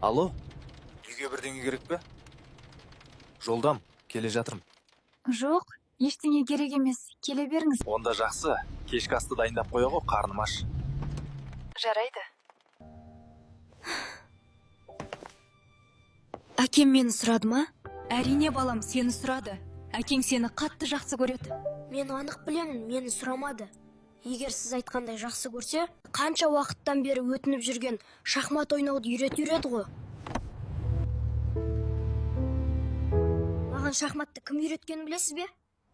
Алло, үйге бірдеңе керек пе? Жолдам, келе жатырмын. Жоқ, ештеңе керек емес. Келе беріңіз. Онда жақсы, кешкі асты дайындап қоя ғой, қарным аш. Жарайды. Әкем мені сұрады ма? Әрине балам, сені сұрады. Әкең сені қатты жақсы көреді. Мен анық білемін, мені сұрамады. Егер сіз айтқандай жақсы көрсе, қанша уақыттан бері өтініп жүрген шахмат ойнауды үйретеді ғой. Маған шахматты кім үйреткенін білесіз бе?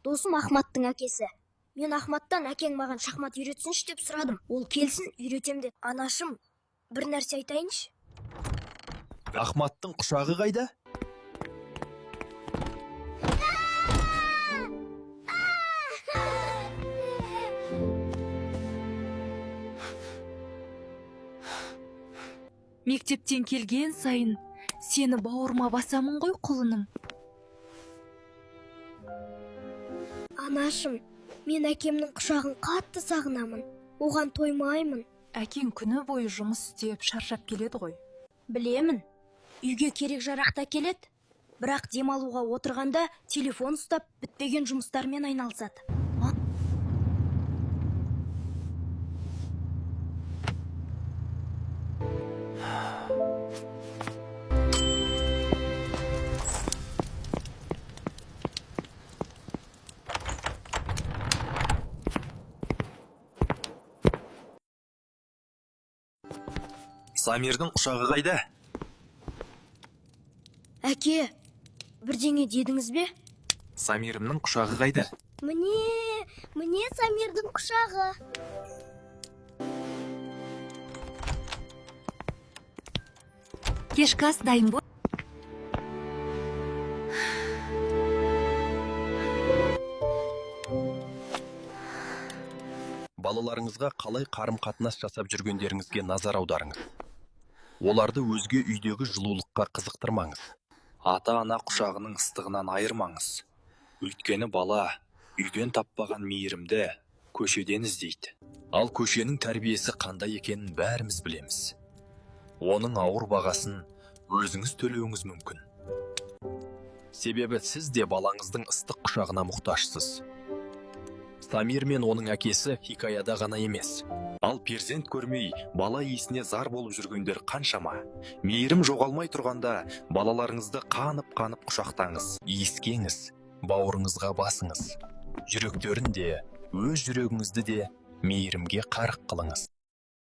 Досым Ахматтың әкесі. Мен Ахматтан әкең маған шахмат үйретсінші деп сұрадым. Ол келсін, үйретем деді. Анашым, бір нәрсе айтайыншы. Ахматтың құшағы қайда? Мектептен келген сайын сені бауырыма басамын ғой, құлыным. Анашым, мен әкемнің құшағын қатты сағынамын. Оған тоймаймын. Әкең күні бойы жұмыс істеп шаршап келеді ғой. Білемін. Үйге керек жарақта келеді. Бірақ демалуға отырғанда телефон ұстап бітпеген жұмыстармен айналысады. Самирдің құшағы қайда? Әке, бірдеңе дедіңіз бе? Самирімнің құшағы қайда? Міне Самирдің құшағы. Кешкі ас дайын бол. Балаларыңызға қалай қарым-қатынас жасап жүргендеріңізге назар аударыңыз. Оларды өзге үйдегі жылулыққа қызықтырмаңыз. Ата-ана құшағының ыстығынан айырмаңыз. Өйткені бала үйден таппаған мейірімді көшеден іздейді. Ал көшенің тәрбиесі қандай екенін бәріміз білеміз. Оның ауыр бағасын өзіңіз төлеуіңіз мүмкін. Себебі сіз де балаңыздың ыстық құшағына мұқтажсыз. Самир мен оның әкесі хикаяда ғана емес. Ал перзент көрмей, бала иісіне зар болып жүргендер қаншама. Мейірім жоғалмай тұрғанда, балаларыңызды қанып-қанып құшақтаңыз. Иіскеңіз, бауырыңызға басыңыз. Жүректерін де, өз жүрегіңізді де мейірімге қарық қылыңыз.